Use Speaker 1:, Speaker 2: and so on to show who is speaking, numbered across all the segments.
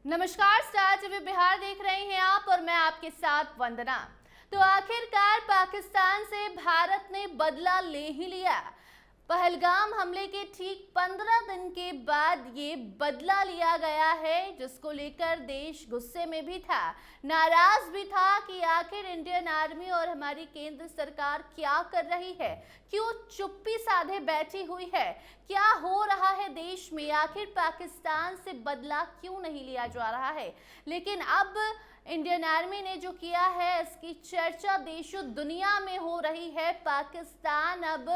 Speaker 1: नमस्कार, star TV Bihar देख रहे हैं आप और मैं आपके साथ वंदना। तो आखिरकार पाकिस्तान से भारत ने बदला ले ही लिया। पहलगाम हमले के ठीक 15 दिन के बाद ये बदला लिया गया है, जिसको लेकर देश गुस्से में भी था, नाराज भी था कि आखिर इंडियन आर्मी और हमारी केंद्र सरकार क्या कर रही है, क्यों चुप्पी साधे बैठी हुई है, क्या हो रहा है देश में, आखिर पाकिस्तान से बदला क्यों नहीं लिया जा रहा है। लेकिन अब इंडियन आर्मी ने जो किया है, इसकी चर्चा देशों दुनिया में हो रही है। पाकिस्तान अब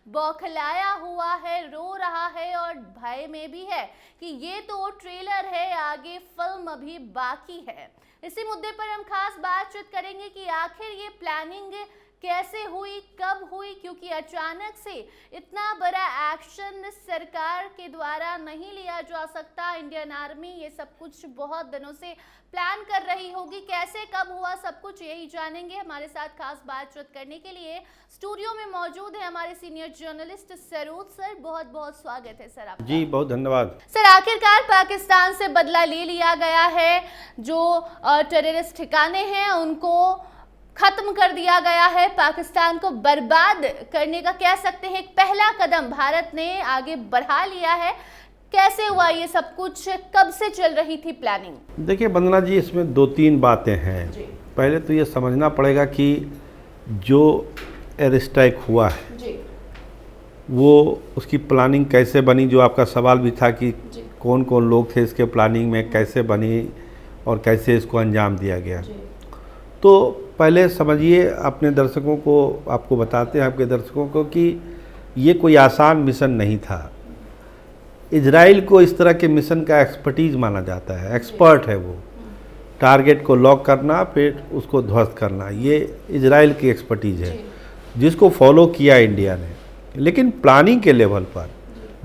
Speaker 1: बौखलाया हुआ है, रो रहा है और भय में भी है कि ये तो ट्रेलर है, आगे फिल्म अभी बाकी है। इसी मुद्दे पर हम खास बातचीत करेंगे कि आखिर ये प्लानिंग कैसे हुई, कब हुई, क्योंकि अचानक से इतना बड़ा एक्शन सरकार के द्वारा नहीं लिया जा सकता। इंडियन आर्मी ये सब कुछ बहुत दिनों से प्लान कर रही होगी, कैसे कब हुआ सब कुछ यही जानेंगे। हमारे साथ खास बातचीत करने के लिए स्टूडियो में मौजूद है हमारे सीनियर जर्नलिस्ट सरोज सर। बहुत बहुत स्वागत है सर आपका।
Speaker 2: जी बहुत धन्यवाद
Speaker 1: सर। आखिरकार पाकिस्तान से बदला ले लिया गया है, जो टेररिस्ट ठिकाने हैं उनको खत्म कर दिया गया है, पाकिस्तान को बर्बाद करने का कह सकते हैं एक पहला कदम भारत ने आगे बढ़ा लिया है। कैसे हुआ ये सब कुछ, कब से चल रही थी प्लानिंग?
Speaker 2: देखिए वंदना जी, इसमें दो तीन बातें हैं। पहले तो ये समझना पड़ेगा कि जो एयर स्ट्राइक हुआ है
Speaker 1: जी।
Speaker 2: वो उसकी प्लानिंग कैसे बनी, जो आपका सवाल भी था कि कौन कौन लोग थे इसके प्लानिंग में, कैसे बनी और कैसे इसको अंजाम दिया गया। तो पहले समझिए, अपने दर्शकों को आपको बताते हैं, आपके दर्शकों को, कि ये कोई आसान मिशन नहीं था। इजराइल को इस तरह के मिशन का एक्सपर्टीज़ माना जाता है, एक्सपर्ट है वो। टारगेट को लॉक करना फिर उसको ध्वस्त करना, ये इजराइल की एक्सपर्टीज़ है, जिसको फॉलो किया इंडिया ने। लेकिन प्लानिंग के लेवल पर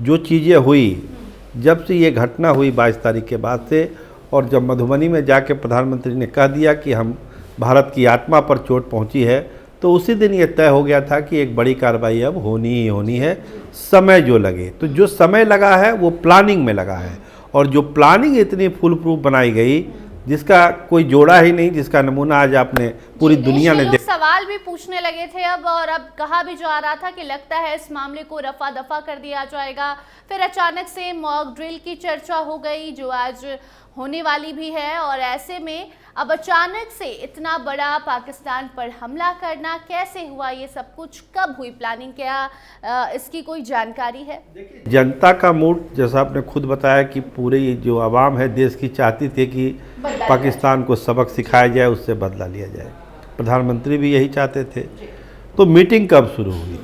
Speaker 2: जो चीज़ें हुई, जब से ये घटना हुई 22 तारीख के बाद से, और जब मधुबनी में जाके प्रधानमंत्री ने कह दिया कि हम भारत की आत्मा पर चोट पहुंची है, तो उसी दिन ये तय हो गया था कि एक बड़ी कार्रवाई अब होनी ही होनी है, समय जो लगे। तो जो समय लगा है वो प्लानिंग में लगा है, और जो प्लानिंग इतनी फुल प्रूफ बनाई गई जिसका कोई जोड़ा ही नहीं, जिसका नमूना आज आपने पूरी दुनिया ने
Speaker 1: सवाल भी पूछने लगे थे अब, और अब कहा भी जा रहा था कि लगता है इस मामले को रफा दफा कर दिया जाएगा। फिर अचानक से मॉक ड्रिल की चर्चा हो गई, जो आज होने वाली भी है, और ऐसे में अब अचानक से इतना बड़ा पाकिस्तान पर हमला करना कैसे हुआ, ये सब कुछ कब हुई प्लानिंग, क्या इसकी कोई जानकारी है?
Speaker 2: जनता का मूड, जैसा आपने खुद बताया कि पूरी जो आवाम है देश की चाहती थी कि पाकिस्तान को सबक सिखाया जाए, उससे बदला लिया जाए। प्रधानमंत्री भी यही चाहते थे। तो मीटिंग कब शुरू हुई?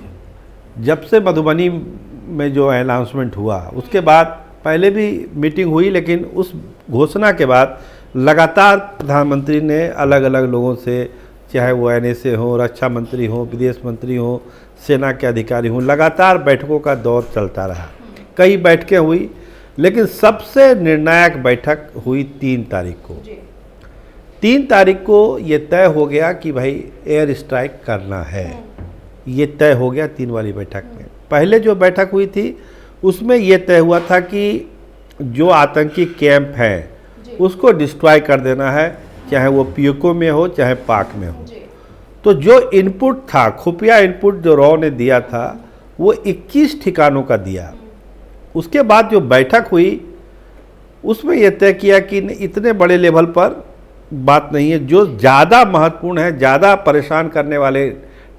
Speaker 2: जब से मधुबनी में जो अनाउंसमेंट हुआ उसके बाद पहले भी मीटिंग हुई, लेकिन उस घोषणा के बाद लगातार प्रधानमंत्री ने अलग अलग लोगों से, चाहे वो NSA हो, रक्षा मंत्री हो, विदेश मंत्री हो, सेना के अधिकारी हों, लगातार बैठकों का दौर चलता रहा। कई बैठकें हुई, लेकिन सबसे निर्णायक बैठक हुई 3 तारीख को। 3 तारीख को ये तय हो गया कि भाई एयर स्ट्राइक करना है, ये तय हो गया 3 वाली बैठक में। पहले जो बैठक हुई थी उसमें ये तय हुआ था कि जो आतंकी कैंप हैं उसको डिस्ट्रॉय कर देना है, चाहे वो POK में हो चाहे पाक में हो। तो जो इनपुट था, खुफिया इनपुट जो रॉ ने दिया था, वो 21 ठिकानों का दिया। उसके बाद जो बैठक हुई उसमें यह तय किया कि इतने बड़े लेवल पर बात नहीं है, जो ज़्यादा महत्वपूर्ण है, ज़्यादा परेशान करने वाले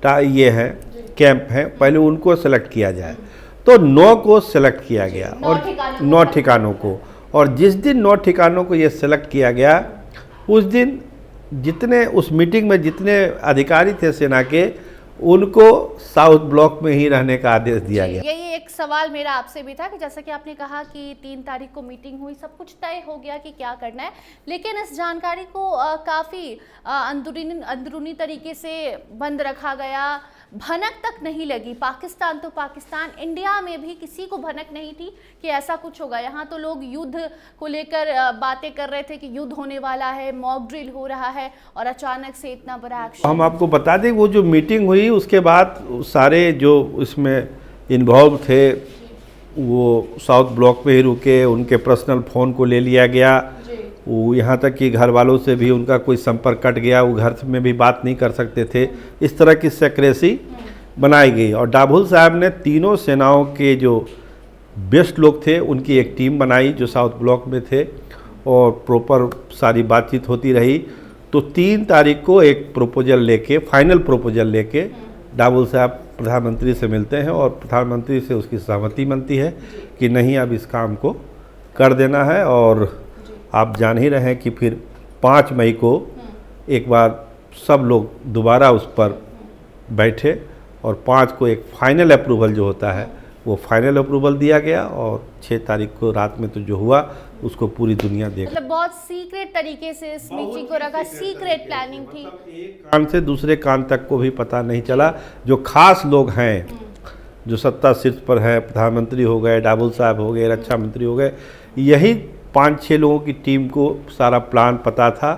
Speaker 2: ये हैं कैंप हैं, पहले उनको सेलेक्ट किया जाए। तो 9 को सेलेक्ट किया गया, और 9 ठिकानों को, और जिस दिन 9 ठिकानों को ये सेलेक्ट किया गया, उस दिन जितने उस मीटिंग में जितने अधिकारी थे सेना के, उनको साउथ ब्लॉक में ही रहने का आदेश दिया गया।
Speaker 1: यही एक सवाल मेरा आपसे भी था कि जैसा कि आपने कहा कि 3 तारीख को मीटिंग हुई, सब कुछ तय हो गया कि क्या करना है, लेकिन इस जानकारी को काफ़ी अंदरूनी तरीके से बंद रखा गया, भनक तक नहीं लगी। पाकिस्तान तो पाकिस्तान, इंडिया में भी किसी को भनक नहीं थी कि ऐसा कुछ होगा। यहाँ तो लोग युद्ध को लेकर बातें कर रहे थे कि युद्ध होने वाला है, मॉक ड्रिल हो रहा है, और अचानक से इतना बड़ा एक्शन।
Speaker 2: हम आपको बता दें, वो जो मीटिंग हुई उसके बाद सारे जो इसमें इन्वॉल्व थे वो साउथ ब्लॉक पे ही रुके, उनके पर्सनल फ़ोन को ले लिया गया, वो यहाँ तक कि घर वालों से भी उनका कोई संपर्क कट गया, वो घर में भी बात नहीं कर सकते थे। इस तरह की सेक्रेसी बनाई गई और डाभोल साहब ने तीनों सेनाओं के जो बेस्ट लोग थे उनकी एक टीम बनाई जो साउथ ब्लॉक में थे और प्रॉपर सारी बातचीत होती रही। तो 3 तारीख को एक प्रपोजल लेके, फाइनल प्रपोजल लेके डाभोल साहब प्रधानमंत्री से मिलते हैं और प्रधानमंत्री से उसकी सहमति बनती है कि नहीं अब इस काम को कर देना है। और आप जान ही रहे हैं कि फिर 5 मई को एक बार सब लोग दोबारा उस पर बैठे और 5 को एक फाइनल अप्रूवल जो होता है वो फाइनल अप्रूवल दिया गया और 6 तारीख को रात में तो जो हुआ उसको पूरी दुनिया देख।
Speaker 1: मतलब बहुत सीक्रेट तरीके से इस मीटिंग को रखा, सीक्रेट प्लानिंग थी।
Speaker 2: एक कान से दूसरे कान तक को भी पता नहीं चला। जो खास लोग हैं जो सत्ता शीर्ष पर है, प्रधानमंत्री हो गए, डाभोल साहब हो गए, रक्षा मंत्री हो गए, यही 5-6 लोगों की टीम को सारा प्लान पता था।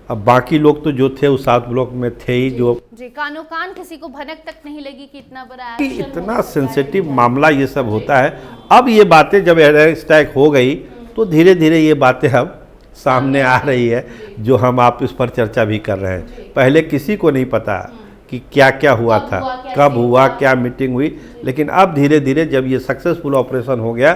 Speaker 2: अब बाकी लोग तो जो थे उस साउथ ब्लॉक में थे ही जो
Speaker 1: जी, कानो कान किसी को भनक तक नहीं लगी कि इतना बड़ा
Speaker 2: कि
Speaker 1: एक्शन
Speaker 2: इतना सेंसिटिव मामला ये सब होता है। अब ये बातें जब एयर स्ट्राइक हो गई तो धीरे धीरे ये बातें अब सामने आ रही है जो हम आप इस पर चर्चा भी कर रहे हैं। पहले किसी को नहीं पता कि क्या क्या हुआ था, कब हुआ, क्या मीटिंग हुई, लेकिन अब धीरे धीरे जब ये सक्सेसफुल ऑपरेशन हो गया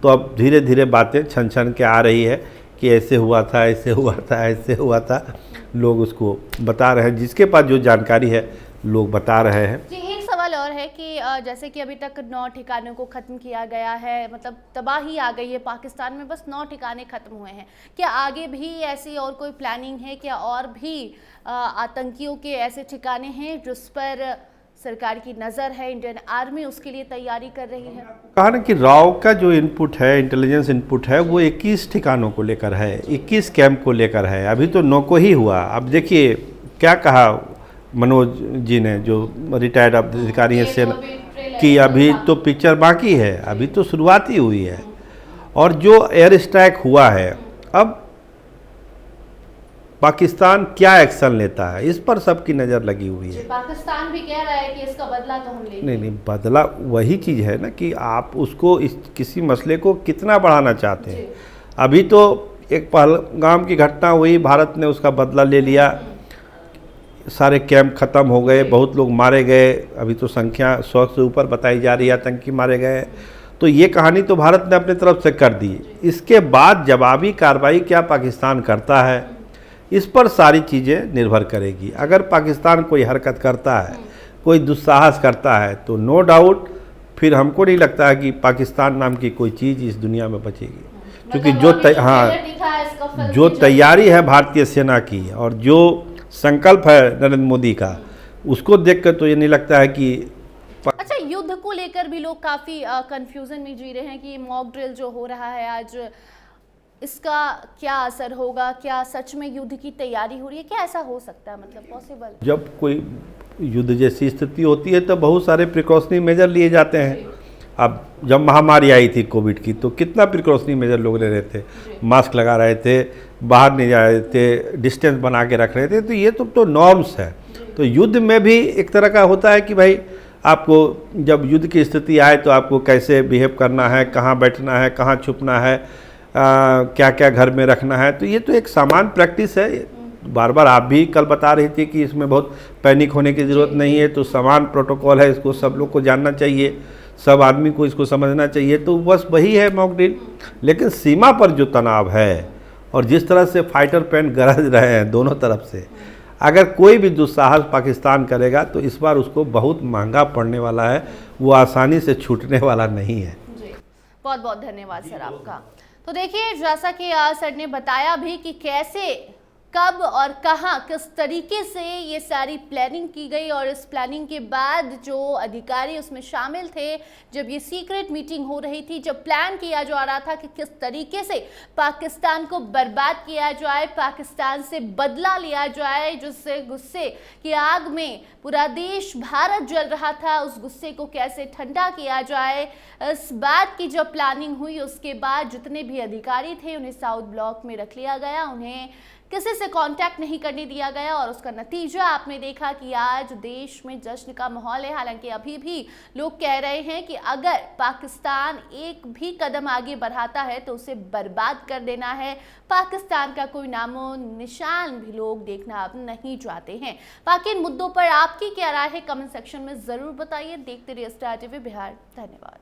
Speaker 2: तो अब धीरे धीरे बातें छन छन के आ रही है कि ऐसे हुआ था, ऐसे हुआ था, ऐसे हुआ था। लोग उसको बता रहे हैं, जिसके पास जो जानकारी है लोग बता रहे हैं।
Speaker 1: जी, एक सवाल और है कि जैसे कि अभी तक 9 ठिकानों को ख़त्म किया गया है, मतलब तबाही आ गई है पाकिस्तान में, बस 9 ठिकाने ख़त्म हुए हैं। क्या आगे भी ऐसी और कोई प्लानिंग है? क्या और भी आतंकियों के ऐसे ठिकाने हैं जिस पर सरकार की नज़र है, इंडियन आर्मी उसके लिए तैयारी कर रही है?
Speaker 2: कहा ना कि राव का जो इनपुट है, इंटेलिजेंस इनपुट है, वो 21 ठिकानों को लेकर है, 21 कैंप को लेकर है। अभी तो 9 को ही हुआ। अब देखिए क्या कहा मनोज जी ने, जो रिटायर्ड अधिकारी हैं सेना, कि अभी तो पिक्चर बाकी है, अभी तो शुरुआत ही हुई है। और जो एयर स्ट्राइक हुआ है, अब पाकिस्तान क्या एक्शन लेता है इस पर सबकी नज़र लगी हुई है।
Speaker 1: पाकिस्तान भी कह रहा है कि इसका बदला तो हम लेंगे।
Speaker 2: नहीं, बदला वही चीज़ है ना कि आप उसको इस किसी मसले को कितना बढ़ाना चाहते हैं। अभी तो एक पहलगाम की घटना हुई, भारत ने उसका बदला ले लिया, सारे कैंप ख़त्म हो गए, बहुत लोग मारे गए, अभी तो संख्या 100 से ऊपर बताई जा रही है आतंकी मारे गए। तो ये कहानी तो भारत ने अपनी तरफ से कर दी। इसके बाद जवाबी कार्रवाई क्या पाकिस्तान करता है इस पर सारी चीज़ें निर्भर करेगी। अगर पाकिस्तान कोई हरकत करता है, कोई दुस्साहस करता है, तो नो डाउट फिर हमको नहीं लगता है कि पाकिस्तान नाम की कोई चीज़ इस दुनिया में बचेगी। क्योंकि जो तैयारी है भारतीय सेना की और जो संकल्प है नरेंद्र मोदी का, उसको देखकर तो ये नहीं लगता है कि
Speaker 1: अच्छा, युद्ध को लेकर भी लोग काफ़ी कंफ्यूजन में जी रहे हैं कि मॉक ड्रिल जो हो रहा है आज, इसका क्या असर होगा? क्या सच में युद्ध की तैयारी हो रही है? क्या ऐसा हो सकता है, मतलब पॉसिबल?
Speaker 2: जब कोई युद्ध जैसी स्थिति होती है तो बहुत सारे प्रिकॉशनरी मेजर लिए जाते हैं। अब जब महामारी आई थी कोविड की तो कितना प्रिकॉशनरी मेजर लोग ले रहे थे, मास्क लगा रहे थे, बाहर नहीं जा रहे थे, डिस्टेंस बना के रख रहे थे। तो ये तो नॉर्म्स है। तो युद्ध में भी एक तरह का होता है कि भाई आपको जब युद्ध की स्थिति आए तो आपको कैसे बिहेव करना है, कहाँ बैठना है, कहाँ छुपना है, क्या क्या घर में रखना है। तो ये तो एक सामान्य प्रैक्टिस है। बार बार आप भी कल बता रही थी कि इसमें बहुत पैनिक होने की ज़रूरत नहीं है। तो सामान्य प्रोटोकॉल है, इसको सब लोग को जानना चाहिए, सब आदमी को इसको समझना चाहिए। तो बस वही है मॉक ड्रिल। लेकिन सीमा पर जो तनाव है और जिस तरह से फाइटर प्लेन गरज रहे हैं दोनों तरफ से, अगर कोई भी दुस्साहस पाकिस्तान करेगा तो इस बार उसको बहुत महंगा पड़ने वाला है, वो आसानी से छूटने वाला नहीं है।
Speaker 1: जी, बहुत बहुत धन्यवाद सर आपका। तो देखिए, जैसा कि सर ने बताया भी कि कैसे, कब और कहां, किस तरीके से ये सारी प्लानिंग की गई और इस प्लानिंग के बाद जो अधिकारी उसमें शामिल थे, जब ये सीक्रेट मीटिंग हो रही थी, जब प्लान किया जा रहा था कि किस तरीके से पाकिस्तान को बर्बाद किया जाए, पाकिस्तान से बदला लिया जाए, जिससे गुस्से की आग में पूरा देश भारत जल रहा था, उस गुस्से को कैसे ठंडा किया जाए, इस बात की जब प्लानिंग हुई उसके बाद जितने भी अधिकारी थे उन्हें साउथ ब्लॉक में रख लिया गया, उन्हें किसी से कांटेक्ट नहीं करने दिया गया और उसका नतीजा आपने देखा कि आज देश में जश्न का माहौल है। हालांकि अभी भी लोग कह रहे हैं कि अगर पाकिस्तान एक भी कदम आगे बढ़ाता है तो उसे बर्बाद कर देना है। पाकिस्तान का कोई नामो निशान भी लोग देखना अब नहीं चाहते हैं। बाकी इन मुद्दों पर आपकी क्या राय है, कमेंट सेक्शन में जरूर बताइए। देखते रहिए स्टार टीवी बिहार। धन्यवाद।